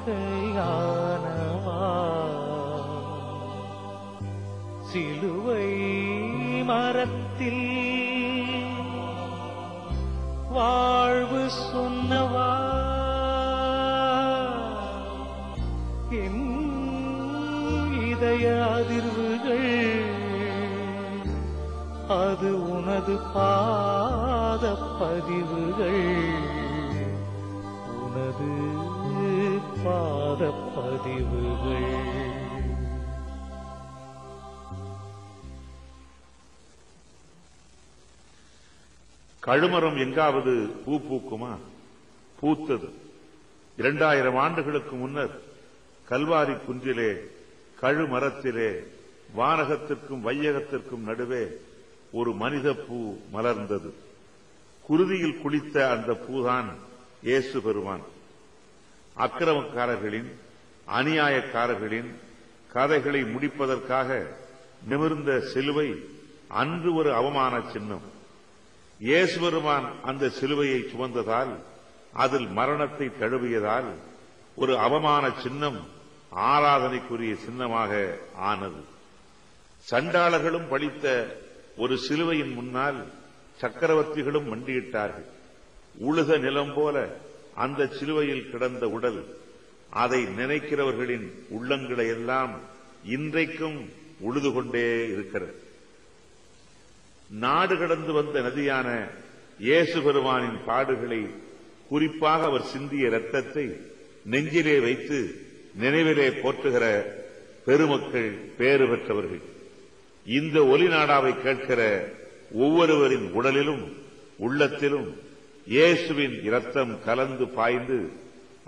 வாழ்க்கையானவா, சிலுவை மரத்தில் வாழ்வு சொன்னவா, என் இதய அதிர்வுகள் அது உனது பாத பதிவுகள், உனது பாத பதிவுகள். கழுமரம் எங்காவது பூ பூக்குமா? பூத்தது. 2000 ஆண்டுகளுக்கு முன்னர் கல்வாரி குன்றிலே கழுமரத்திலே வானகத்திற்கும் வையகத்திற்கும் நடுவே ஒரு மனித பூ மலர்ந்தது. குருதியில் குளித்த அந்த பூதான் இயேசு பெருமான். அக்கிரமக்காரர்களின், அநியாயக்காரர்களின் கதைகளை முடிப்பதற்காக நிமிர்ந்த சிலுவை அன்று ஒரு அவமான சின்னம். இயேசு பெருமான் அந்த சிலுவையை சுமந்ததால், அதில் மரணத்தை தழுவியதால் ஒரு அவமான சின்னம் ஆராதனைக்குரிய சின்னமாக ஆனது. சண்டாளர்களும் பழித்த ஒரு சிலுவையின் முன்னால் சக்கரவர்த்திகளும் மண்டியிட்டார்கள். உழுத நிலம் போல அந்த சிலுவையில் கிடந்த உடல், அதை நினைக்கிறவர்களின் உள்ளங்களை எல்லாம் இன்றைக்கும் உழுது கொண்டே இருக்கிறது. நாடு கடந்து வந்த நதியான இயேசு பெருமானின் பாடுகளை, குறிப்பாக அவர் சிந்திய இரத்தத்தை நெஞ்சிலே வைத்து நினைவிலே போற்றுகிற பெருமக்கள் பேறு பெற்றவர்கள். இந்த ஒலி நாடாவை கேட்கிற ஒவ்வொருவரின் உடலிலும் உள்ளத்திலும் இயேசுவின் இரத்தம் கலந்து பாய்ந்து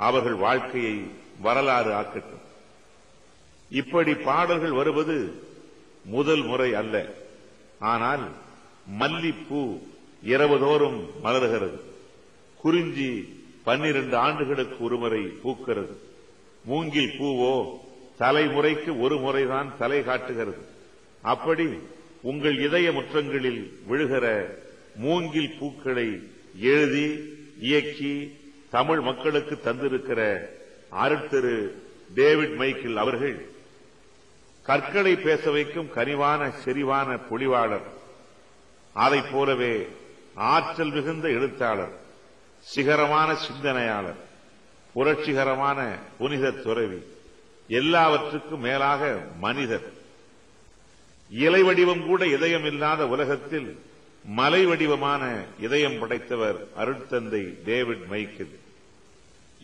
அவர்கள் வாழ்க்கையை வரலாறு ஆக்கட்டும். இப்படி பாடல்கள் வருவது முதல் முறை அல்ல. ஆனால் மல்லிப்பூ இரவுதோறும் மலர்கிறது. குறிஞ்சி 12 ஆண்டுகளுக்கு ஒருமுறை பூக்கிறது. மூங்கில் பூவோ தலைமுறைக்கு ஒரு முறைதான் தலை காட்டுகிறது. அப்படி உங்கள் இதய முற்றங்களில் விழுகிற மூங்கில் பூக்களை எழுதி இயக்கி தமிழ் மக்களுக்கு தந்திருக்கிற அருட்திரு டேவிட் மைக்கேல் அவர்கள் கற்களை பேச வைக்கும் கனிவான செறிவான பொழிவாளர். அதைப் போலவே ஆற்றல் மிகுந்த எழுத்தாளர், சிகரமான சிந்தனையாளர், புரட்சிகரமான புனித துறவி, எல்லாவற்றுக்கும் மேலாக மனிதர். இலை வடிவம் கூட இதயம் இல்லாத உலகத்தில் மலை வடிவமான இதயம் படைத்தவர் அருட்தந்தை டேவிட் மைக்கேல்.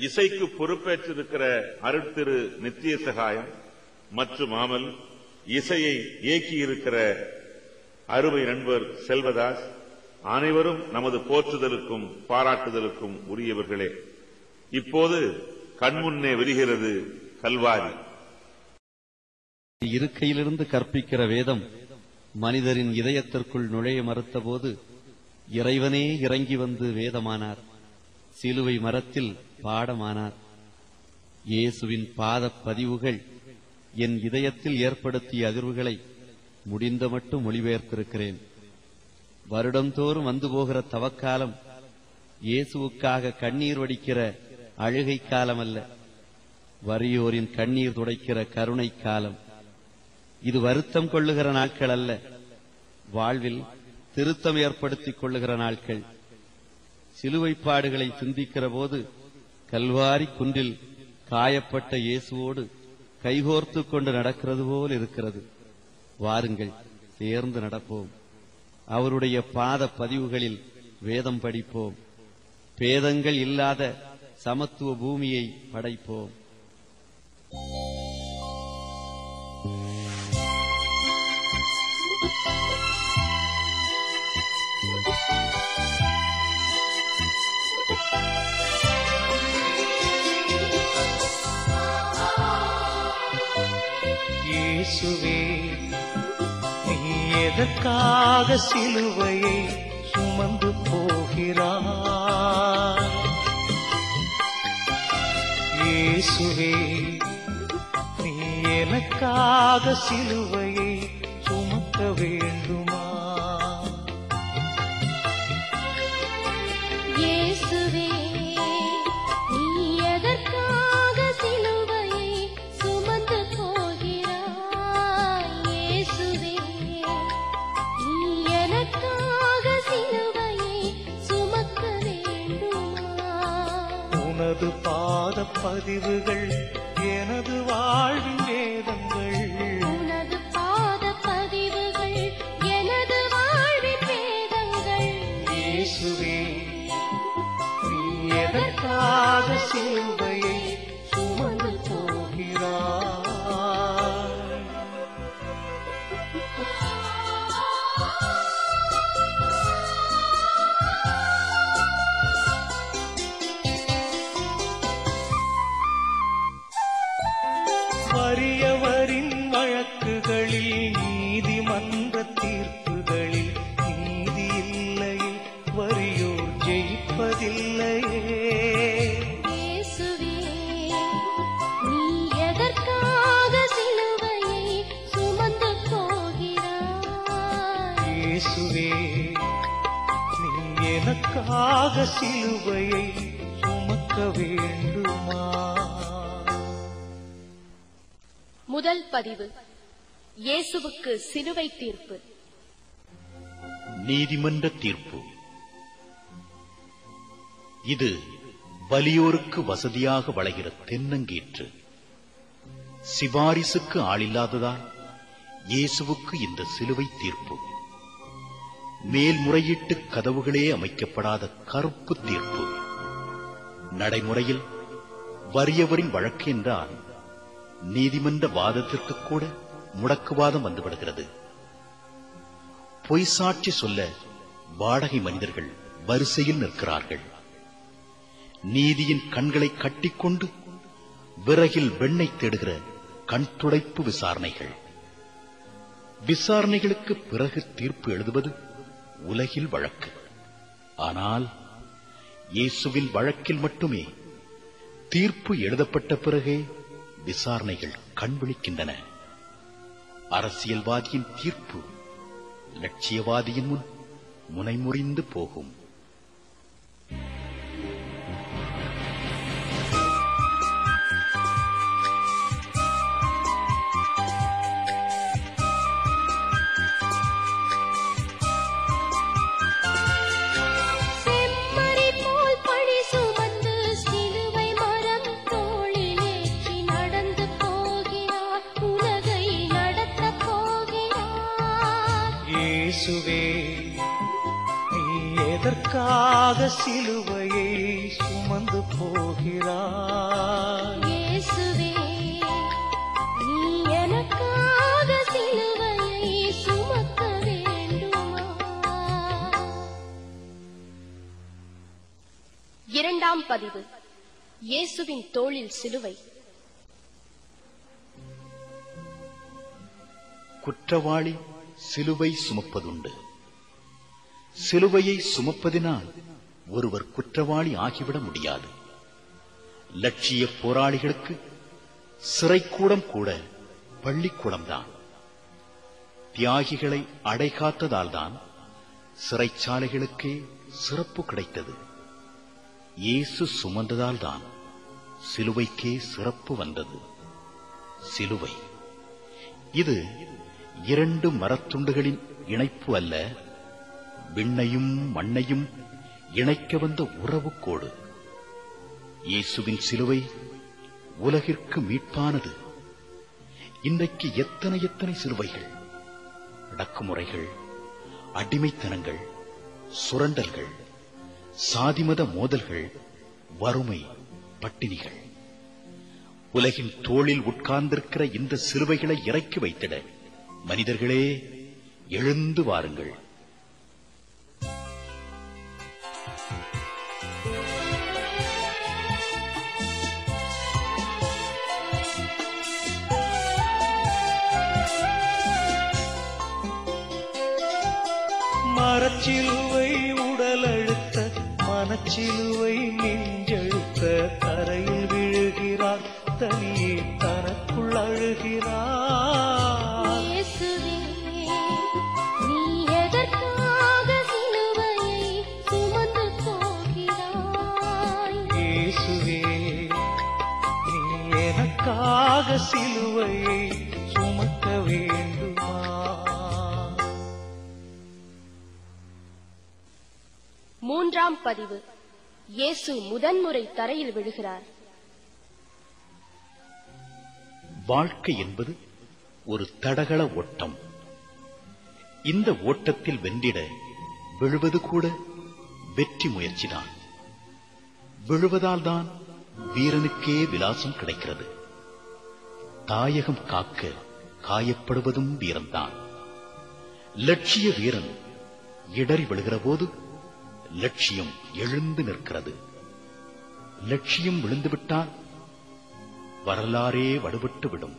இசைக்கு பொறுப்பேற்றிருக்கிற அருட்திரு நித்திய சகாயம் மற்றும் அமல், இசையை இயக்கியிருக்கிற அருமை நண்பர் செல்வதாஸ், அனைவரும் நமது போற்றுதலுக்கும் பாராட்டுதலுக்கும் உரியவர்களே. இப்போது கண்முன்னே விரிகிறது கல்வாரி. இருக்கையிலிருந்து கற்பிக்கிற வேதம் மனிதரின் இதயத்திற்குள் நுழைய மறுத்தபோது இறைவனே இறங்கி வந்து வேதமானார். சிலுவை மரத்தில் பாடமானார். இயேசுவின் பாத பதிவுகள் என் இதயத்தில் ஏற்படுத்திய அதிர்வுகளை முடிந்த மட்டும் மொழிபெயர்த்திருக்கிறேன். வருடந்தோறும் வந்து போகிற தவக்காலம் இயேசுவுக்காக கண்ணீர் வடிக்கிற அழுகை காலம் அல்ல, வறியோரின் கண்ணீர் துடைக்கிற கருணை காலம். இது வருத்தம் கொள்ளுகிற நாட்கள் அல்ல, வாழ்வில் திருத்தம் ஏற்படுத்திக் கொள்ளுகிற நாட்கள். சிலுவைப்பாடுகளை சிந்திக்கிற போது கல்வாரி குன்றில் காயப்பட்ட இயேசுவோடு கைகோர்த்து கொண்டு நடக்கிறது போல் இருக்கிறது. வாருங்கள், சேர்ந்து நடப்போம். அவருடைய பாத பதிவுகளில் வேதம் படிப்போம். பேதங்கள் இல்லாத சமத்துவ பூமியை படைப்போம். இயேசுவே, நீ எதற்காக சிலுவையை சுமந்து போகிறாய்? இயேசுவே, நீ எனக்காக சிலுவையை சுமக்க வேண்டுமா? இயேசுவே, நீ எதற்காக சிலுவையை பதிவுகள் எனது வாழ்வின் வேதங்கள். உனது பாத பதிவுகள் எனது வாழ்வின் வேதங்கள். இயேசுவே, நீ எதற்காக சிலுவையை சுமந்து போகிறாய்? வறியவரின் வழக்குகளில் நீதிமன்ற தீர்ப்புகளில் நீதி இல்லையே, வறியோர் ஜெயிப்பதில்லையே. இயேசுவே, நீ எதற்காக சிலுவையை சுமந்து போகிறாய்? இயேசுவே, நீ எனக்காக சிலுவையை சுமக்க வேண்டுமா? முதல் பதிவு, இயேசுவுக்கு சிலுவை தீர்ப்பு. நீதிமன்ற தீர்ப்பு. இது வலியோருக்கு வசதியாக வளைகிற தென்னங்கீற்று. சிபாரிசுக்கு ஆளில்லாததால் இயேசுவுக்கு இந்த சிலுவை தீர்ப்பு. மேல்முறையீட்டு கதவுகளே அமைக்கப்படாத கருப்பு தீர்ப்பு. நடைமுறையில் வறியவரின் வழக்கு என்றால் நீதிமன்ற வாதத்திற்கு கூட முடக்குவாதம் வந்துவிடுகிறது. பொய் சாட்சி சொல்ல வாடகை மனிதர்கள் வரிசையில் நிற்கிறார்கள். நீதியின் கண்களை கட்டிக்கொண்டு விறகில் வெண்ணெய் தேடுகிற கண் துடைப்பு விசாரணைகள். விசாரணைகளுக்கு பிறகு தீர்ப்பு எழுதுவது உலகில் வழக்கு. ஆனால் இயேசுவின் வழக்கில் மட்டுமே தீர்ப்பு எழுதப்பட்ட பிறகே விசாரணைகள் கண்விழிக்கின்றன. அரசியல்வாதியின் தீர்ப்பு லட்சியவாதியின் முன் முனைமுறிந்து போகும். இயேசுவே, நீ எதற்காக சிலுவையை சுமந்து போகிறாய்? இயேசுவே, நீ எனக்காக சிலுவையை சுமக்க வேண்டுமா? இரண்டாம் பதிவு, இயேசுவின் தோளில் சிலுவை. குற்றவாளி சிலுவை சுமப்பதுண்டு. சிலுவையை சுமப்பதினால் ஒருவர் குற்றவாளி ஆகிவிட முடியாது. லட்சிய போராளிகளுக்கு சிறைக்கூடம் கூட பள்ளிக்கூடம்தான். தியாகிகளை அடைகாத்ததால்தான் சிறைச்சாலைகளுக்கே சிறப்பு கிடைத்தது. இயேசு சுமந்ததால்தான் சிலுவைக்கே சிறப்பு வந்தது. சிலுவை இது இரண்டு மரத்துண்டுகளின் இணைப்பு அல்ல, விண்ணையும் மண்ணையும் இணைக்க வந்த உறவுக்கோடு. இயேசுவின் சிலுவை உலகிற்கு மீட்பானது. இன்றைக்கு எத்தனை எத்தனை சிலுவைகள், அடக்குமுறைகள், அடிமைத்தனங்கள், சுரண்டல்கள், சாதிமத மோதல்கள், வறுமை, பட்டினிகள். உலகின் தோளில் உட்கார்ந்திருக்கிற இந்த சிலுவைகளை இறக்கி வைத்திட மனிதர்களே எழுந்து வாருங்கள். மரச்சிலுவை உடலழுத்த, மனச்சிலுவை நெஞ்சழுத்த, கரையில் விழுகிறார், தனியே தனக்குள் அழுகிறார். இயேசுவே, நீ எதற்காக சிலுவையை சுமந்து போகிறாய்? இயேசுவே, நீ எனக்காக சிலுவையை சுமக்க வேண்டுமா? மூன்றாம் பதிவு, இயேசு முதன்முறை தரையில் விழுகிறார். வாழ்க்கை என்பது ஒரு தடகள ஓட்டம். இந்த ஓட்டத்தில் வென்றிட விழுவது கூட வெற்றி முயற்சிதான். விழுவதால் தான் வீரனுக்கே விலாசம் கிடைக்கிறது. தாயகம் காக்க காயப்படுவதும் வீரன்தான். லட்சிய வீரன் இடறி விழுகிற போது லட்சியம் எழுந்து நிற்கிறது. லட்சியம் விழுந்துவிட்டால் வரலாறே வடுபட்டு விடும்.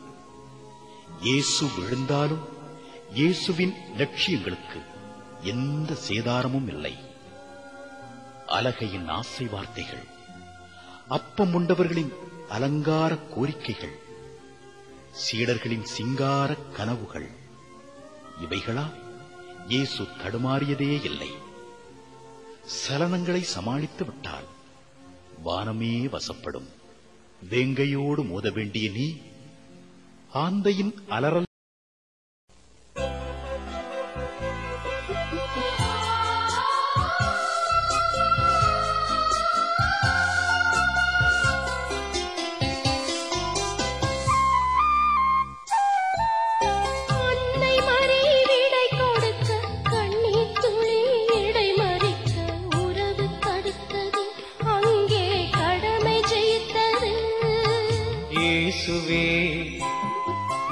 இயேசு விழுந்தாலும் இயேசுவின் லட்சியங்களுக்கு எந்த சேதாரமும் இல்லை. அலகையின் ஆசை வார்த்தைகள், அப்பம் உண்டவர்களின் அலங்கார கோரிக்கைகள், சீடர்களின் சிங்கார கனவுகள், இவைகளா இயேசு தடுமாறியதே இல்லை. சலனங்களை சமாளித்து விட்டால் வானமே வசப்படும். வேங்கையோடு மோத வேண்டிய நீ ஆந்தையின் அலறல்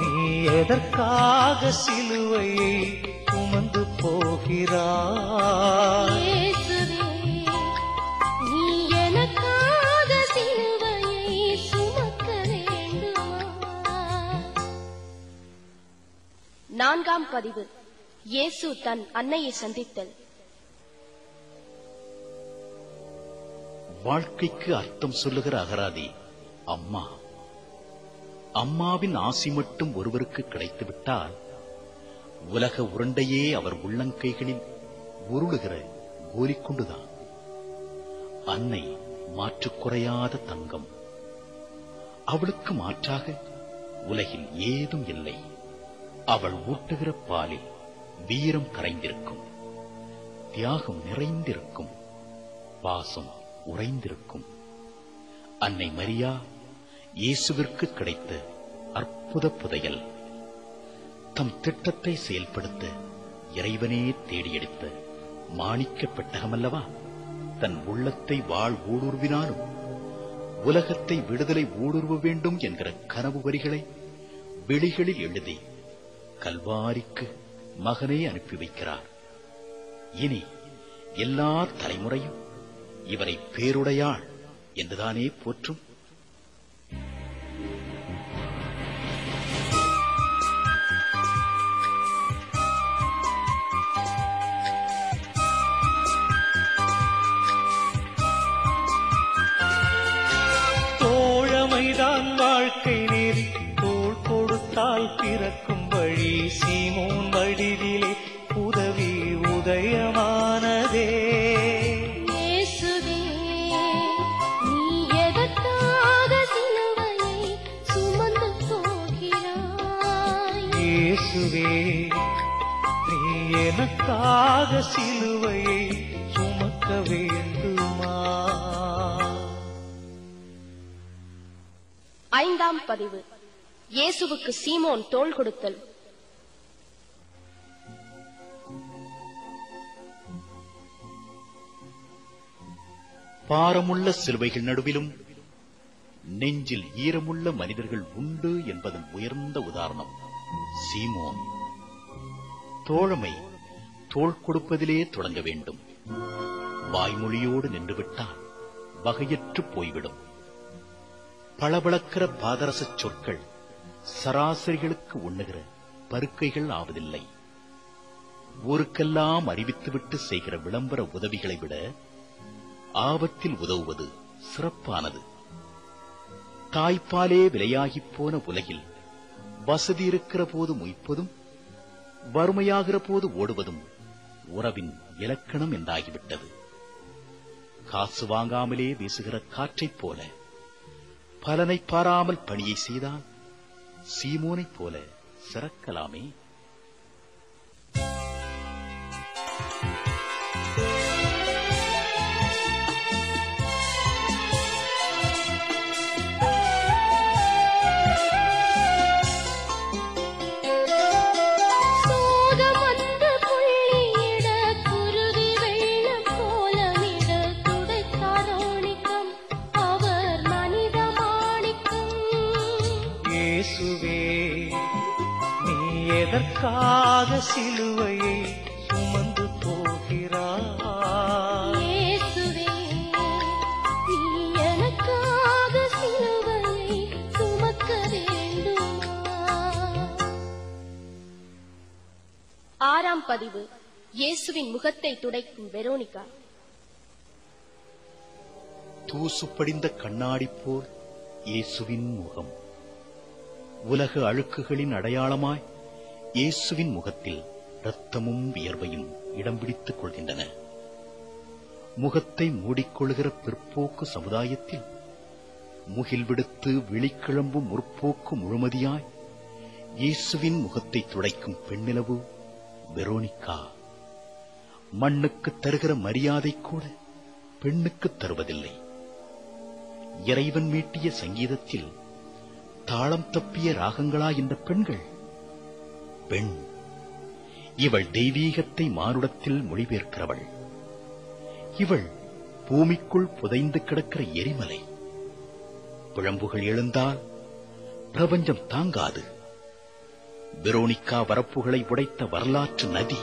நீ எதற்காக சிலுவையை சுமந்து போகிறாய்? நீ எனக்காக சிலுவையை சுமக்க வேண்டுமா? 4ஆம் பதிவு. இயேசு தன் அன்னையை சந்தித்தல். வாழ்க்கைக்கு அர்த்தம் சொல்லுகிற அகராதி அம்மா. அம்மாவின் ஆசி மட்டும் ஒருவருக்கு கிடைத்துவிட்டால் உலக உருண்டையே அவர் உள்ளங்கைகளில் உருளுகிற கோலிக்குண்டுதான். அன்னை மாற்றுக் குறையாத தங்கம். அவளுக்கு மாற்றாக உலகில் ஏதும் இல்லை. அவள் ஊட்டுகிற பாலில் வீரம் கரைந்திருக்கும், தியாகம் நிறைந்திருக்கும், பாசம் உறைந்திருக்கும். அன்னை மரியா இயேசுவிற்கு கிடைத்த அற்புத புதையல். தம் திட்டத்தை செயல்படுத்த இறைவனே தேடியெடுத்த மாணிக்க பெட்டகமல்லவா? தன் உள்ளத்தை வாழ் ஊடுருவினாலும் உலகத்தை விடுதலை ஊடுருவ வேண்டும் என்கிற கனவு வரிகளை விழிகளில் எழுதி கல்வாரிக்கு மகனை அனுப்பி வைக்கிறார். இனி எல்லா தலைமுறையும் இவரை பேருடையாள் என்றுதானே போற்றும். தோழமைதான் வாழ்க்கை நெறி, தோள் கொடுத்தால் பிறக்கும் வழி. சீமோன் வடிவிலே உதவி உதயமானதே. இயேசுவே, நீ எதற்காக சிலுவையை சுமந்து போகிறாய்? இயேசுவே, நீ எனக்காக சிலுவையை சுமக்க வேண்டுமா? 5ஆம் பதிவு. இயேசுவுக்கு சீமோன் தோள் கொடுத்தல். பாரமுள்ள சிலுவைகள் நடுவிலும் நெஞ்சில் ஈரமுள்ள மனிதர்கள் உண்டு என்பதன் உயர்ந்த உதாரணம் சீமோன். தோழமை தோள் கொடுப்பதிலே தொடங்க வேண்டும். வாய்மொழியோடு நின்றுவிட்டால் வகையற்று போய்விடும். பளபளக்கிற பாதரச சொற்கள் சராசரிகளுக்கு உண்ணுகிற பருக்கைகள் ஆவதில்லை. ஊருக்கெல்லாம் அறிவித்துவிட்டு செய்கிற விளம்பர உதவிகளை விட ஆபத்தில் உதவுவது சிறப்பானது. தாய்ப்பாலே விலையாகிப் போன உலகில் வசதி இருக்கிற போது மொய்ப்பதும் வறுமையாகிற போது ஓடுவதும் உறவின் இலக்கணம் என்றாகிவிட்டது. காசு வாங்காமலே வீசுகிற காற்றைப் போல பலனை பாராமல் பணியை செய்தால் சீமோனைப் போல சிறக்கலாமே. இயேசுவே நீ எதற்காக சிலுவையை சுமந்து போகிறாய்? இயேசுவே நீ எனக்காக சிலுவையை சுமக்க வேண்டுமா? ஆறாம் பதிவு. இயேசுவின் முகத்தை துடைக்கும் வெரோனிகா. தூசு படிந்த கண்ணாடி போல் இயேசுவின் முகம். உலக அழுக்குகளின் அடையாளமாய் இயேசுவின் முகத்தில் இரத்தமும் வியர்வையும் இடம் பிடித்துக் கொள்கின்றன. முகத்தை மூடிக்கொள்கிற பிற்போக்கு சமுதாயத்தில் முகில் விடுத்து விழிக்கிளம்பும் முற்போக்கு முழுமதியாய் இயேசுவின் முகத்தை துடைக்கும் பெண்ணிலவு வெரோனிகா. மண்ணுக்கு தருகிற மரியாதை கூட பெண்ணுக்கு தருவதில்லை. இறைவன் மீட்டிய சங்கீதத்தில் தாளம் தப்பிய ராகங்களா என்ற பெண்கள் பெண். இவள் தெய்வீகத்தை மானுடத்தில் மொழிபெயர்க்கிறவள். இவள் பூமிக்குள் புதைந்து கிடக்கிற எரிமலை. பிழம்புகள் எழுந்தால் பிரபஞ்சம் தாங்காது. வெரோனிகா வரப்புகளை உடைத்த வரலாற்று நதி.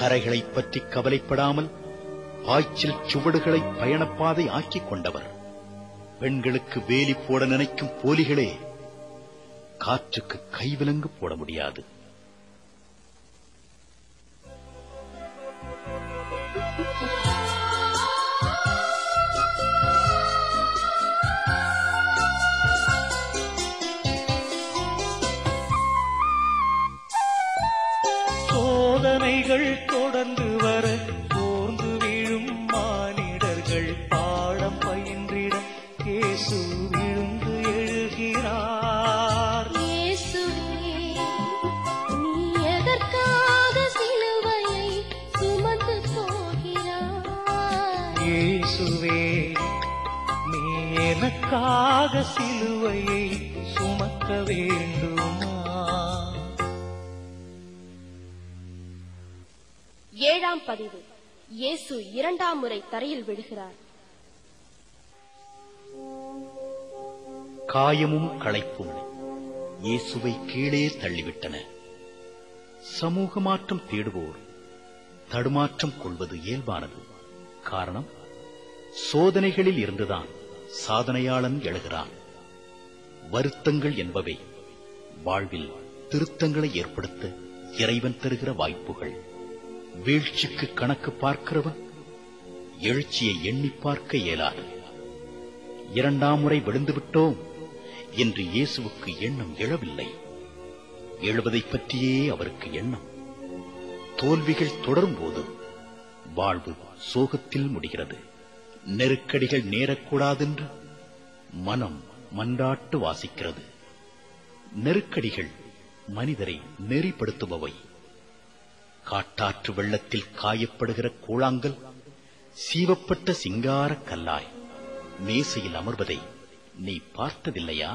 கரைகளைப் பற்றி கவலைப்படாமல் பாய்ச்சல் சுவடுகளை பயணப்பாதை ஆக்கிக் கொண்டவர். பெண்களுக்கு வேலி போட நினைக்கும் போலிகளே, காற்றுக்கு கைவிலங்கு போட முடியாது. சோதனைகள் தொடர்ந்து வர சோர்ந்து விழும் மானிடர்கள் பாடம் பயின்றிட இயேசு விழுந்து எழுகிறார். இயேசுவே நீ எதற்காக சிலுவையை சுமந்து போகிறாய்? இயேசுவே நீ எனக்காக சிலுவையை சுமக்க வேண்டுமா? ஏழாம் பதிவு. இயேசு இரண்டாம் முறை தரையில் விழுகிறார். காயமும் களைப்பும் இயேசுவை கீழே தள்ளிவிட்டன. சமூக மாற்றம் தேடுவோர் தடுமாற்றம் கொள்வது இயல்பானது. காரணம், சோதனைகளில் இருந்துதான் சாதனையாளன் எழுகிறான். வருத்தங்கள் என்பவை வாழ்வில் திருத்தங்களை ஏற்படுத்த இறைவன் தருகிற வாய்ப்புகள். வீழ்ச்சிக்கு கணக்கு பார்க்கிறவன் எழுச்சியை எண்ணி பார்க்க இயலாது. இரண்டாம் முறை விழுந்துவிட்டோம் என்று இயேசுவுக்கு எண்ணம் எழவில்லை. எழுவதைப் பற்றியே அவருக்கு எண்ணம். தோல்விகள் தொடரும் போது வாழ்வு சோகத்தில் முடிகிறது. நெருக்கடிகள் நேரக்கூடாதென்று மனம் மன்றாட்டு வாசிக்கிறது. நெருக்கடிகள் மனிதரை நெறிப்படுத்துபவை. காட்டாற்று வெள்ளத்தில் காயப்படுகிற கூழாங்கல் சீவப்பட்ட சிங்கார கல்லாய் மேசையில் அமர்வதை நீ பார்த்ததில்லையா?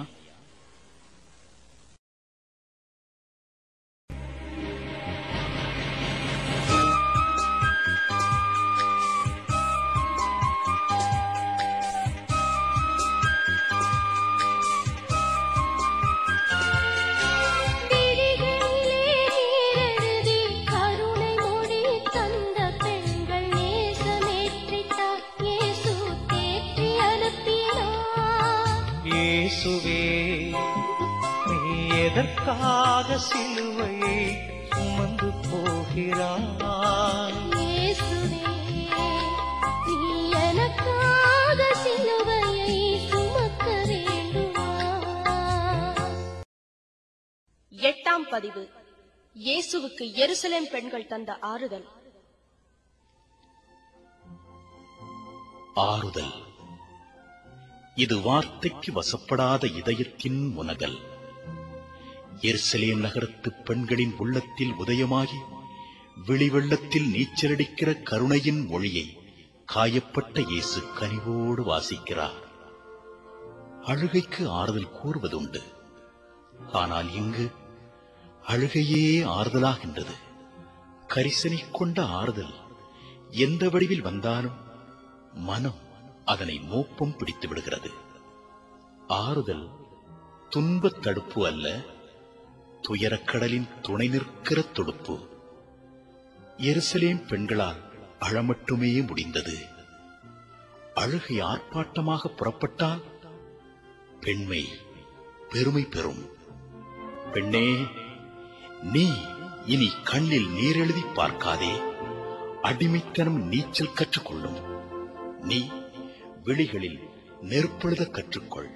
இயேசுவே நீ எதற்காக சிலுவையை சுமந்து போகிறாய்? இயேசுவே நீ எனக்காக சிலுவையை சுமக்க வேண்டுமா? எட்டாம் பதிவு. இயேசுவுக்கு எருசலேம் பெண்கள் தந்த ஆறுதல். ஆறுதல். இது வார்த்தைக்கு வசப்படாத இதயத்தின் முனகல். எருசலேம் நகரத்து பெண்களின் உள்ளத்தில் உதயமாகி விழிவெள்ளத்தில் நீச்சலடிக்கிற கருணையின் மொழியை காயப்பட்ட இயேசு கனிவோடு வாசிக்கிறார். அழுகைக்கு ஆறுதல் கூறுவதுண்டு. ஆனால் இங்கு அழுகையே ஆறுதலாகின்றது. கரிசனை கொண்ட ஆறுதல் எந்த வடிவில் வந்தாலும் மனம் அதனை மோப்பம் பிடித்து விடுகிறது. ஆறுதல் துன்பத் தடுப்பு அல்ல, துயரக்கடலின் துணை நிற்கிற துடுப்பு. எருசலேம் பெண்களால் அழமட்டுமே முடிந்தது. அழுகை ஆர்ப்பாட்டமாக புறப்பட்டால் பெண்மை பெருமை பெறும். பெண்ணே, நீ இனி கண்ணில் நீரெழுதி பார்க்காதே, அடிமைத்தனம் நீச்சல் கற்றுக்கொள்ளும். நீ விழிகளில் நெருப்பெழுத கற்றுக்கொள்.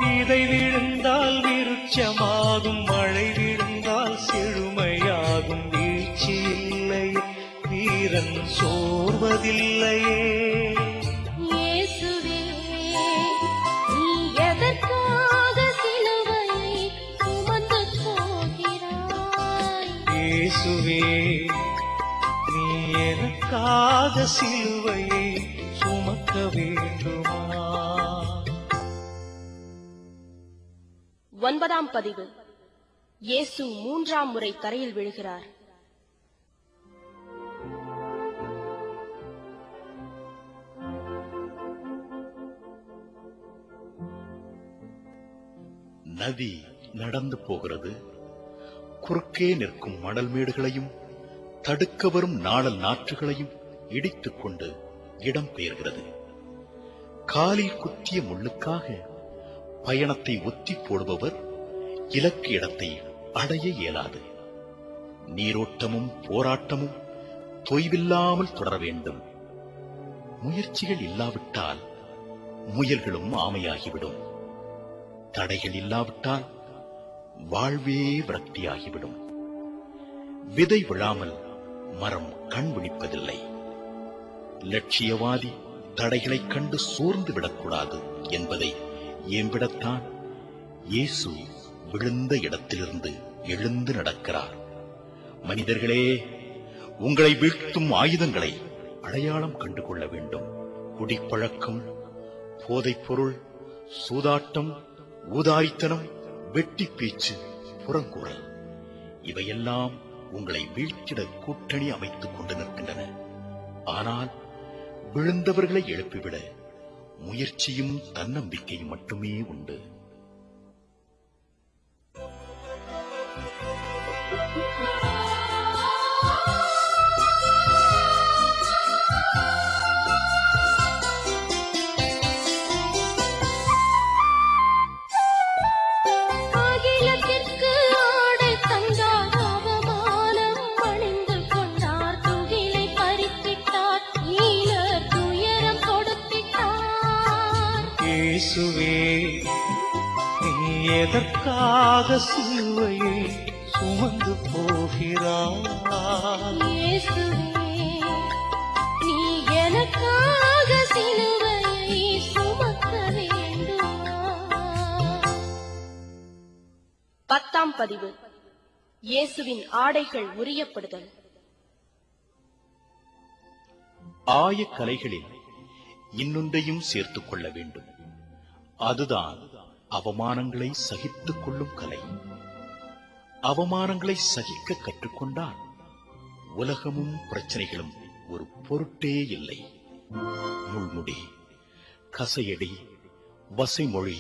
விதை விழுந்தால் விருட்சமாகும், மழை விழுந்தால் செழுமையாகும். வீழ்ச்சி இல்லை, வீரன் சோர்வதில்லையே. இயேசுவே, நீ எதற்காக சிலுவையை சுமந்து போகிறாய்? இயேசுவே, நீ எனக்காக சிலுவையை சுமக்க வேண்டுமா? 9ஆம் பதிவு. இயேசு 3ஆம் முறை தரையில் விழுகிறார். நதி நடந்து போகிறது. குறுக்கே நிற்கும் மணல் மேடுகளையும் தடுக்க வரும் நாளல் நாற்றுகளையும் இடித்துக் கொண்டு இடம் பெயர்கிறது. காலில் குத்திய முள்ளுக்காக பயணத்தை ஒத்தி போடுபவர் இலக்கு இடத்தை அடைய இயலாது. நீரோட்டமும் போராட்டமும் தொய்வில்லாமல் தொடர வேண்டும். முயற்சிகள் இல்லாவிட்டால் முயல்களும் ஆமையாகிவிடும். தடைகள் இல்லாவிட்டால் வாழ்வே விரக்தியாகிவிடும். விதை விழாமல் மரம் கண் விழிப்பதில்லை. லட்சியவாதி தடைகளைக் கண்டு சோர்ந்து விடக்கூடாது என்பதை ஏம்பிடத்தான் இயேசு விழுந்த இடத்திலிருந்து எழுந்து நடக்கிறார். மனிதர்களே, உங்களை வீழ்த்தும் ஆயுதங்களை அடையாளம் கண்டு கொள்ள வேண்டும். குடிப்பழக்கம், போதைப் பொருள், சூதாட்டம், ஊதாரித்தனம், வெட்டி பேச்சு, புறங்கூறல், இவையெல்லாம் உங்களை வீழ்த்திட கூட்டணி அமைத்துக் கொண்டு நிற்கின்றன. ஆனால் விழுந்தவர்களை எழுப்பிவிட முயற்சியும் தன்னம்பிக்கையும் மட்டுமே உண்டு. இயேசுவே, நீ எதற்காக சிலுவையை சுமந்து போகிறாய்? இயேசுவே, நீ எனக்காக சிலுவையை சுமக்க வேண்டுமா? 10ஆம் பதிவு. இயேசுவின் ஆடைகள் உரியப்படுதல். ஆயக்கலைகளில் இன்னொன்றையும் சேர்த்துக் கொள்ள வேண்டும். அதுதான் அவமானங்களை சகித்துக் கொள்ளும் கலை. அவமானங்களை சகிக்க கற்றுக்கொண்டால் உலகமும் பிரச்சனைகளும் ஒரு பொருட்டே இல்லை. முள்முடி, கசையடி, வசைமொழி,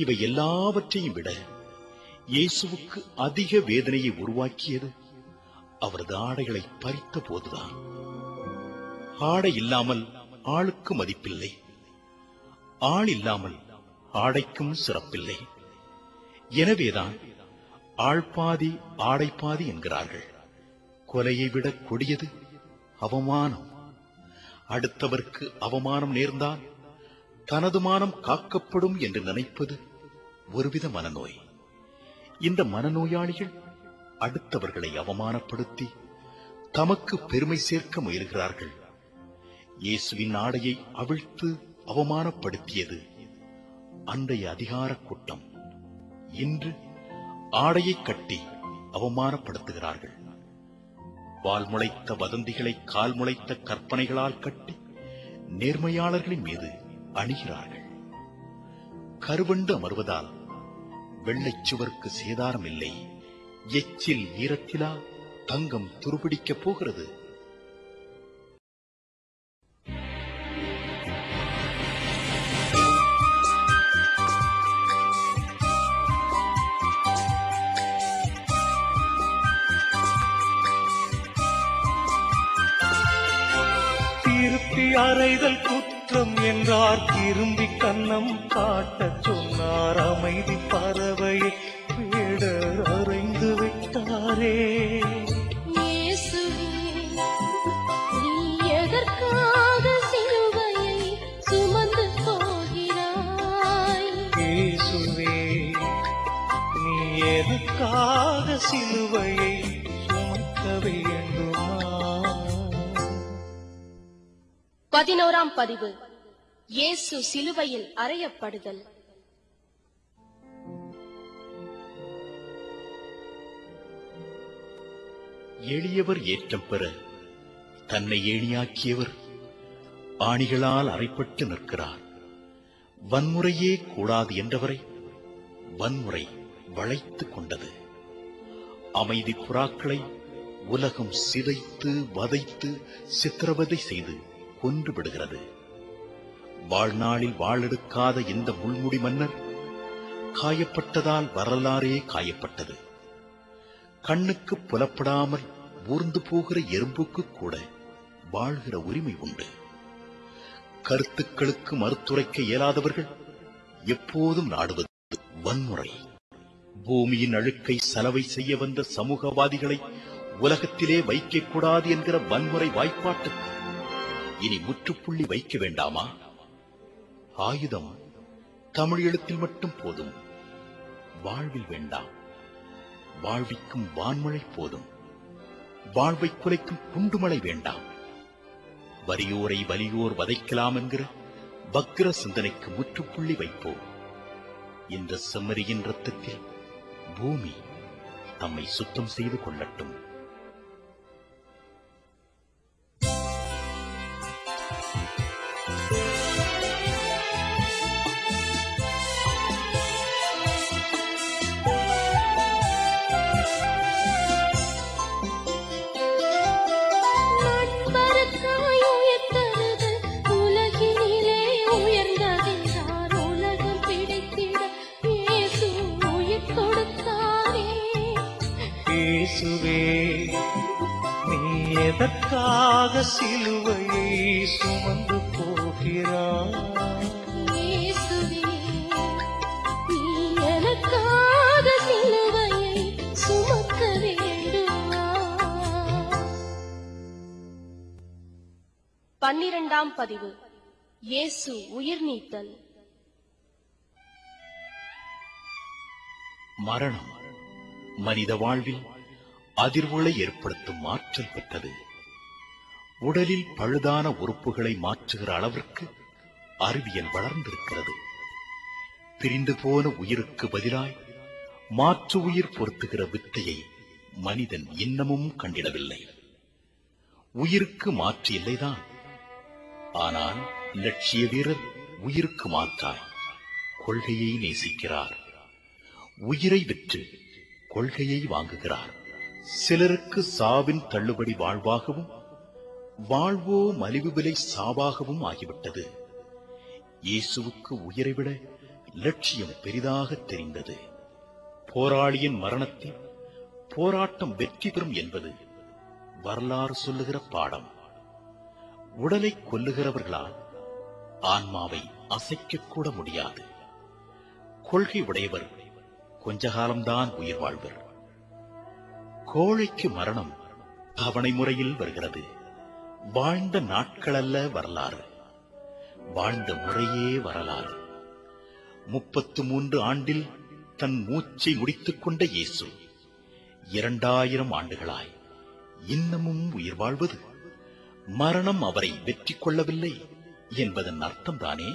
இவை எல்லாவற்றையும் விட இயேசுவுக்கு அதிக வேதனையை உருவாக்கியது அவரது ஆடைகளை பறித்த போதுதான். ஆடை இல்லாமல் ஆளுக்கு மதிப்பில்லை, ஆள் இல்லாமல் ஆடைக்கும் சிறப்பில்லை. எனவேதான் ஆள் பாதி ஆடை பாதி என்கிறார்கள். கொலையை விட கொடியது அவமானம். அடுத்தவர்க்கு அவமானம் நேர்ந்தால் தனது மானம் காக்கப்படும் என்று நினைப்பது ஒருவித மனநோய். இந்த மனநோயாளிகள் அடுத்தவர்களை அவமானப்படுத்தி தமக்கு பெருமை சேர்க்க முயல்கிறார்கள். இயேசுவின் ஆடையை அவிழ்த்து அவமானப்படுத்தியது அன்றைய அதிகார கூட்டம். இன்று ஆடையை கட்டி அவமானப்படுத்துகிறார்கள். வால் முளைத்த வதந்திகளை கால் முளைத்த கற்பனைகளால் கட்டி நேர்மையாளர்களின் மீது அணிகிறார்கள். கருவண்டு அமர்வதால் வெள்ளைச்சுவருக்கு சேதாரம் இல்லை. எச்சில் ஈரத்திலா தங்கம் துருபிடிக்கப் போகிறது. திருப்பி அறைதல் குற்றம் என்றார், திரும்பி கன்னம் காட்டச் சொன்னார். அமைதி பறவையை வேடர் அறைந்து விட்டாரே. இயேசுவே, நீ எதற்காக சிலுவையை சுமந்து போகிறாய்? இயேசுவே, நீ எதற்காக சிலுவையை சுமக்க வேண்டுமா? 11ஆம் பதிவு. இயேசு சிலுவையில் அறையப்படுதல். எளியவர் ஏற்றம் பெற தன்னை ஏணியாக்கியவர் ஆணிகளால் அறைப்பட்டு நிற்கிறார். வன்முறையே கூடாது என்றவரை வன்முறை வளைத்துக் கொண்டது. அமைதி புறாக்களை உலகம் சிதைத்து வதைத்து சித்திரவதை செய்து கொன்று விடுகிறது. வாழ்நாளில் வாழெடுக்காத இந்த முள்முடி மன்னர் காயப்பட்டதால் வரலாறே காயப்பட்டது. கண்ணுக்கு புலப்படாமல் ஊர்ந்து போகிற எறும்புக்கு கூட வாழ்கிற உரிமை உண்டு. கருத்துக்களுக்கு மறுத்துரைக்க இயலாதவர்கள் எப்போதும் நாடுவது வன்முறை. பூமியின் அழுக்கை சலவை செய்ய வந்த சமூகவாதிகளை உலகத்திலே வைக்கக்கூடாது என்கிற வன்முறை வாய்ப்பாட்டுக்கு இனி முற்றுப்புள்ளி வைக்க வேண்டாமா? ஆயுதம் தமிழ் எழுத்தில் மட்டும் போதும், வாழ்வில் வேண்டாம். வாழ்விக்கும் வான்மழை போதும், வாழ்வை குலைக்கும் குண்டுமழை வேண்டாம். வறியோரை வலியோர் வதைக்கலாம் என்கிற வக்கிர சிந்தனைக்கு முற்றுப்புள்ளி வைப்போம். இந்த செம்மறியின் ரத்தத்தில் பூமி தம்மை சுத்தம் செய்து கொள்ளட்டும். இயேசுவே, நீ எதற்காக சிலுவையை சுமந்து போகிறாய்? இயேசுவே, நீ எனக்காக சிலுவையை சுமக்க வேண்டுமா? 12ஆம் பதிவு. இயேசு உயிர் நீத்தல். மரணம் மனித வாழ்வில் அதிர்வுகளை ஏற்படுத்தும் ஆற்றல் பெற்றது. உடலில் பழுதான உறுப்புகளை மாற்றுகிற அளவிற்கு அறிவியல் வளர்ந்திருக்கிறது. பிரிந்து போன உயிருக்கு பதிலாய் மாற்று உயிர் பொருத்துகிற வித்தையை மனிதன் இன்னமும் கண்டிடவில்லை. உயிருக்கு மாற்று இல்லைதான். ஆனால் லட்சிய வீரர் உயிருக்கு மாற்றாய் கொள்கையை நேசிக்கிறார். உயிரை விற்று கொள்கையை வாங்குகிறார். சிலருக்கு சாவின் தள்ளுபடி வாழ்வாகவும், வாழ்வோ மலிவு விலை சாவாகவும் ஆகிவிட்டது. இயேசுவுக்கு உயிரை விட லட்சியம் பெரிதாக தெரிந்தது. போராளியின் மரணத்தில் போராட்டம் வெற்றி பெறும் என்பது வரலாறு சொல்லுகிற பாடம். உடலை கொல்லுகிறவர்களால் ஆன்மாவை அசைக்கக்கூட முடியாது. கொள்கை உடையவர் கொஞ்ச காலம்தான் உயிர் வாழ்வர். கோழைக்கு மரணம் தவணை முறையில் வருகிறது. வாழ்ந்த நாட்களல்ல வரலாறு, வாழ்ந்த முறையே வரலாறு. 33 ஆண்டில் தன் மூச்சை முடித்துக் கொண்ட இயேசு 2000 ஆண்டுகளாய் இன்னமும் உயிர் வாழ்வது மரணம் அவரை வெற்றி கொள்ளவில்லை என்பதன் அர்த்தம்தானே?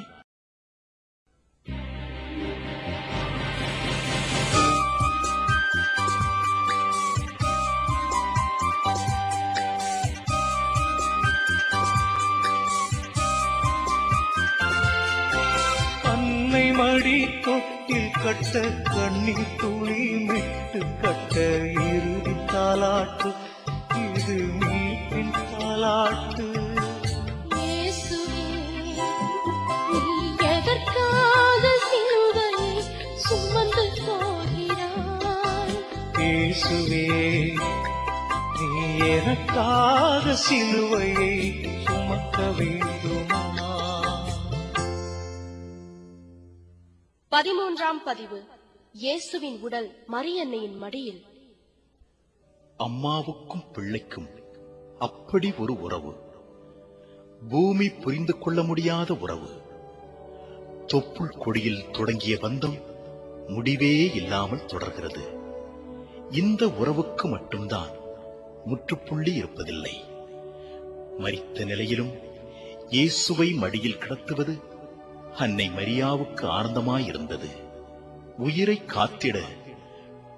அன்னை மடி தொட்டு தொட்டில் கட்ட கண்ணீர் துளி விட்டு கட்ட இறுதி தாலாட்டு இது மீட்பின் தாலாட்டு. இயேசுவே, நீ எதற்காக சிலுவையை சுமந்து போகிறாய்? இயேசுவே, நீ எனக்காக சிலுவையை சுமக்க வேண்டுமா? 13ஆம் பதிவு. இயேசுவின் உடல் மரியன்னையின் மடியில். அம்மாவுக்கும் பிள்ளைக்கும் அப்படி ஒரு உறவு, பூமி புரிந்து கொள்ள முடியாத உறவு. தொப்புள் கொடியில் தொடங்கிய பந்தம் முடிவே இல்லாமல் தொடர்கிறது. இந்த உறவுக்கு மட்டும்தான் முற்றுப்புள்ளி இருப்பதில்லை. மரித்த நிலையிலும் இயேசுவை மடியில் கிடத்துவது அன்னை மரியாவுக்கு ஆனந்தமாயிருந்தது. உயிரை காத்திட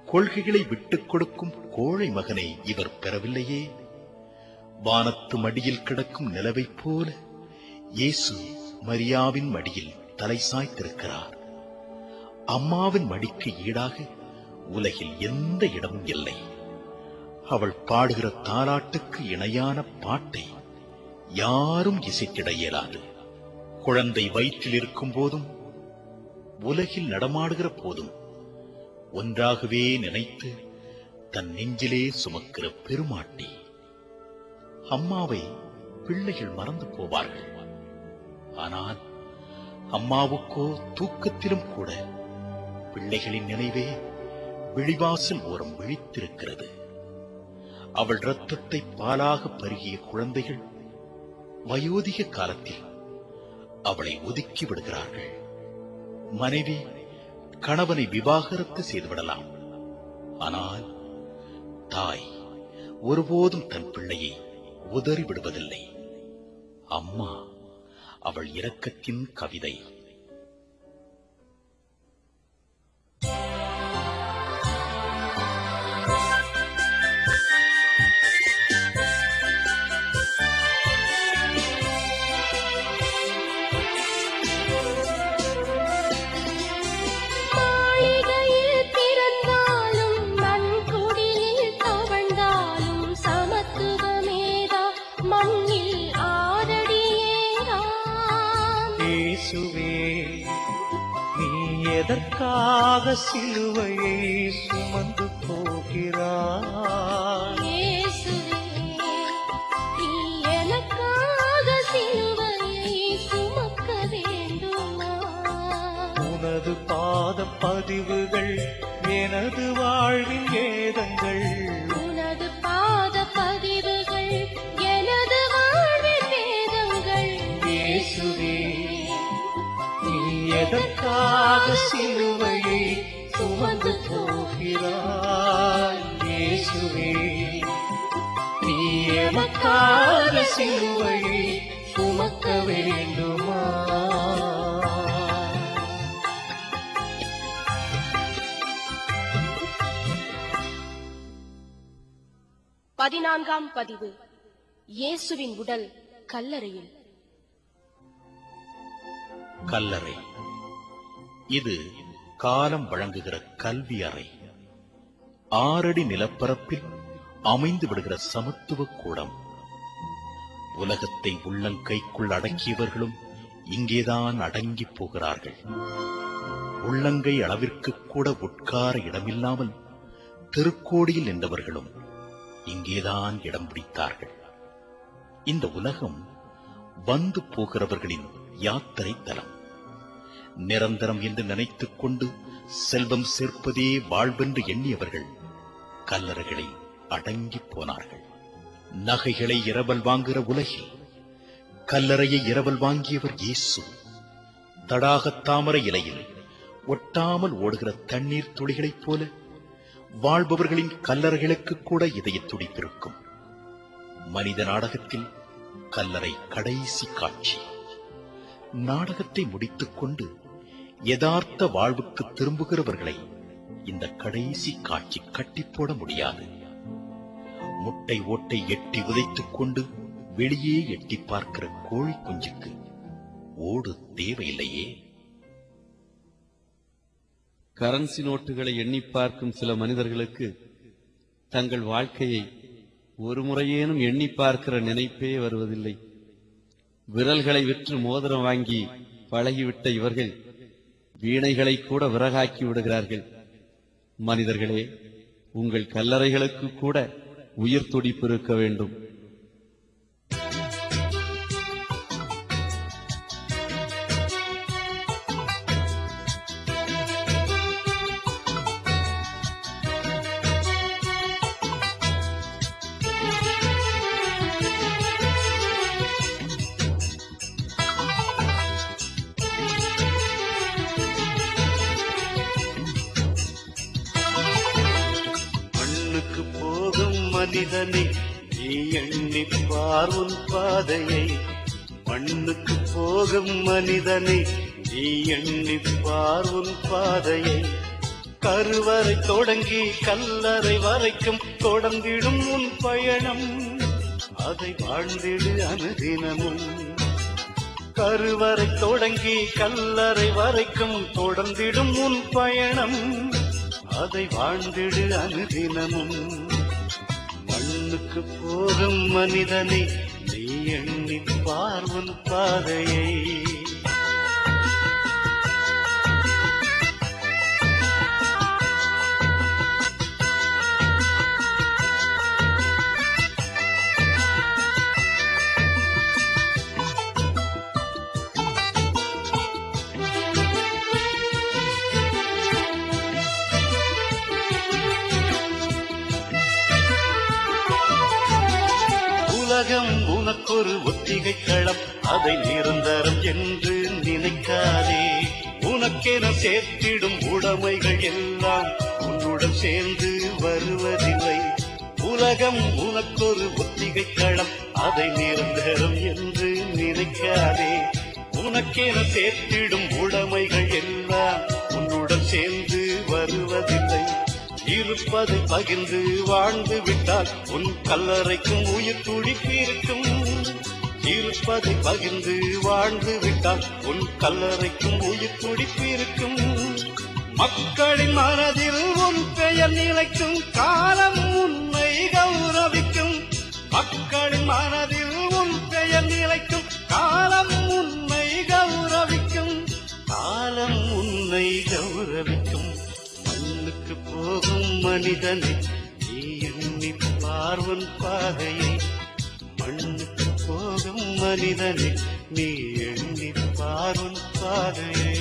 கொள்கைகளை விட்டுக் கொடுக்கும் கோழை மகனை இவர் பெறவில்லையே. வானத்து மடியில் கிடக்கும் நிலவைப் போல இயேசு மரியாவின் மடியில் தலை சாய்த்திருக்கிறார். அம்மாவின் மடிக்கு ஈடாக உலகில் எந்த இடமும் இல்லை. அவள் பாடுகிற தாலாட்டுக்கு இணையான பாட்டை யாரும் இசைத்திட இயலாது. குழந்தை வயிற்றில் இருக்கும் போதும் உலகில் நடமாடுகிற போதும் ஒன்றாகவே நினைத்து தன் நெஞ்சிலே சுமக்கிற பெருமாட்டி. அம்மாவை பிள்ளைகள் மறந்து போவார்கள். ஆனால் அம்மாவுக்கோ தூக்கத்திலும் கூட பிள்ளைகளின் நினைவே விழிவாசல் ஓரம் விழித்திருக்கிறது. அவள் இரத்தத்தை பாலாக பருகிய குழந்தைகள் வயோதிக காலத்தில் அவளை ஒதுக்கி விடுகிறார்கள். மனைவி கணவனை விவாகரத்து செய்துவிடலாம். ஆனால் தாய் ஒருபோதும் தன் பிள்ளையை உதறி விடுவதில்லை. அம்மா அவள் இரக்கத்தின் கவிதை. இயேசுவே, நீ எதற்காக சிலுவையை சுமந்து போகிறாய்? இயேசுவே, நீ எனக்காக சிலுவையை சுமக்க வேண்டுமா? உனது பாத பதிவுகள் எனது வாழ்வின் வேதங்கள். உனது பாத பதிவுகள் எனது வாழ்வின் வேதங்கள். இயேசுவே, நீ எதற்காக சிலுவையை சுமந்து போகிறாய்? இயேசுவே, நீ எனக்காக சிலுவையை சுமக்க வேண்டுமா? 14ஆம் பதிவு. இயேசுவின் உடல் கல்லறையில். கல்லறை இது காலம் வழங்குகிற கல்வி அறை. 6 அடி நிலப்பரப்பில் அமைந்து விடுகிற சமத்துவ கூடம். உலகத்தை உள்ளங்கைக்குள் அடக்கியவர்களும் இங்கேதான் அடங்கி போகிறார்கள். உள்ளங்கை அளவிற்கு கூட உட்கார இடமில்லாமல் திருக்கோடியில் நின்றவர்களும் இங்கேதான் இடம் பிடித்தார்கள். இந்த உலகம் வந்து போகிறவர்களின் யாத்திரை தலம். நிரந்தரம் என்று நினைத்துக் கொண்டு செல்வம் சேர்ப்பதே வாழ்வென்று எண்ணியவர்கள் கல்லறைகளை அடங்கி போனார்கள். நகைகளை இரவல் வாங்குகிற உலகில் கல்லறையை இரவல் வாங்கியவர் இயேசு. தடாகத் தாமரை இலையில் ஒட்டாமல் ஓடுகிற தண்ணீர் துளிகளைப் போல வாழ்பவர்களின் கல்லறைகளுக்கு கூட இதய துடிப்பிருக்கும். மனித நாடகத்தில் கல்லறை கடைசி காட்சி. நாடகத்தை முடித்துக் கொண்டு யதார்த்த வாழ்வுக்கு திரும்புகிறவர்களை இந்த கடைசி காட்சி கட்டிப்போட முடியாது. முட்டை ஓட்டை எட்டி உதைத்துக் கொண்டு வெளியே எட்டி பார்க்கிற கோழி குஞ்சுக்கு ஓடு தேவையில்லையே. கரன்சி நோட்டுகளை எண்ணி பார்க்கும் சில மனிதர்களுக்கு தங்கள் வாழ்க்கையை ஒரு முறையேனும் எண்ணி பார்க்கிற நினைப்பே வருவதில்லை. விரல்களை விற்று மோதிரம் வாங்கி பழகிவிட்ட இவர்கள் வீணைகளை கூட விறகாக்கி விடுகிறார்கள். மனிதர்களே, உங்கள் கல்லறைகளுக்கு கூட உயிர் துடிப்பு இருக்க வேண்டும். மனிதனை நீ எண்ணிப்பார் உன் பாதையை. மண்ணுக்கு போகும் மனிதனை நீ எண்ணிப்பார் உன் பாதையை. கருவறை தொடங்கி கல்லறை வரைக்கும் தொடர்ந்திடும் உன் பயணம், அதை வாழ்ந்திடு அனுதினமும். கருவறை தொடங்கி கல்லறை வரைக்கும் தொடர்ந்திடும் உன் பயணம், அதை வாழ்ந்திடு அனுதினமும். மண்ணுக்கு போகும் மனிதனை நீ எண்ணிப்பார் உன் பாதையை. உலகம் உனக்கொரு ஒத்திகை களம், அதை நிரந்தரம் என்று நினைக்காதே. உனக்கென சேர்த்திடும் உடைமைகள் எல்லாம் உன்னுடன் சேர்ந்து வருவதில்லை. உலகம் உனக்கொரு ஒத்திகை களம், அதை நிரந்தரம் என்று நினைக்காதே. உனக்கென சேர்த்திடும் உடைமைகள் எல்லாம் உன்னுடன் சேர்ந்து வருவதில்லை. இருப்பதை பகிர்ந்து வாழ்ந்து விட்டால் உன் கல்லறைக்கும் உயிர் துடிப்பிருக்கும். இருப்பதை பகிர்ந்து வாழ்ந்து விட்டால் உன் கல்லறைக்கும் உயிர் துடிப்பிருக்கும். மக்களின் மனதில் உன் பெயர் நிலைக்கும், காலம் உன்னை கௌரவிக்கும். மக்களின் மனதில் உன் பெயர் நிலைக்கும், காலம் உன்னை கௌரவிக்கும். காலம் உன்னை கௌரவிக்கும். மண்ணுக்கு போகும் மனிதனை நீ எண்ணிப்பார் உன் பாதையை. மண்ணுக்கு போகும் மனிதனை நீ எண்ணிப்பார் உன் பாதையை.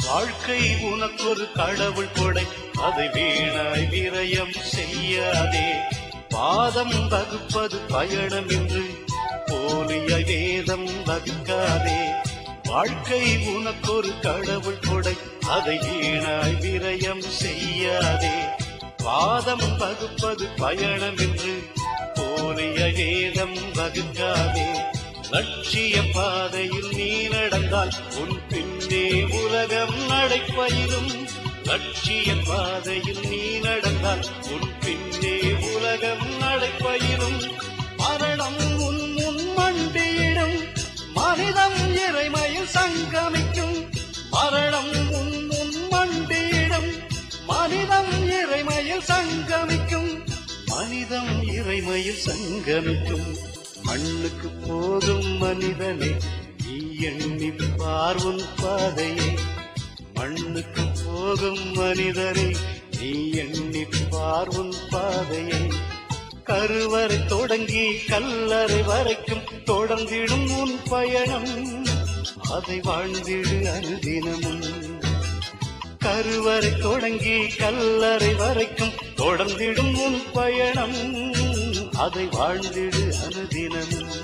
வாழ்க்கை உனக்கொரு கடவுள் கொடை, அதை வீணாய் விரயம் செய்யாதே. பாதம் வகுப்பது பயணம் என்று போலிய வேதம் வகுக்காதே. வாழ்க்கை உனக்கொரு கடவுள் கொடை, அதை வீணாய் விரயம் செய்யாதே. பாதம் வகுப்பது பயணம் என்று போலிய வேதம் வகுக்காதே. லட்சிய பாதையில் நீ நடந்தால் உன் பின்னே உலகம் நடைபயிலும். லட்சிய பாதையில் நீ நடந்தால் உன் பின்னே உலகம் நடைபயிலும். மரணம் உன் முன் மண்டியிடும், மனிதம் இறைமையில் சங்கமிக்கும். மரணம் உன் முன் மண்டியிடும், மனிதம் இறைமையில் சங்கமிக்கும். மனிதம் இறைமையில் சங்கமிக்கும். மண்ணுக்கு போகும் மனிதனை நீ எண்ணிப்பார் உன் பாதையை. மண்ணுக்கு போகும் மனிதனை நீ எண்ணிப்பார் உன் பாதையை. கருவறை தொடங்கி கல்லறை வரைக்கும் தொடர்ந்திடும் உன் பயணம், அதை வாழ்ந்திடு அனுதினமும். கருவறை தொடங்கி கல்லறை வரைக்கும் தொடர்ந்திடும் உன் பயணம், அதை வாழ்ந்திடு அனுதினமும்.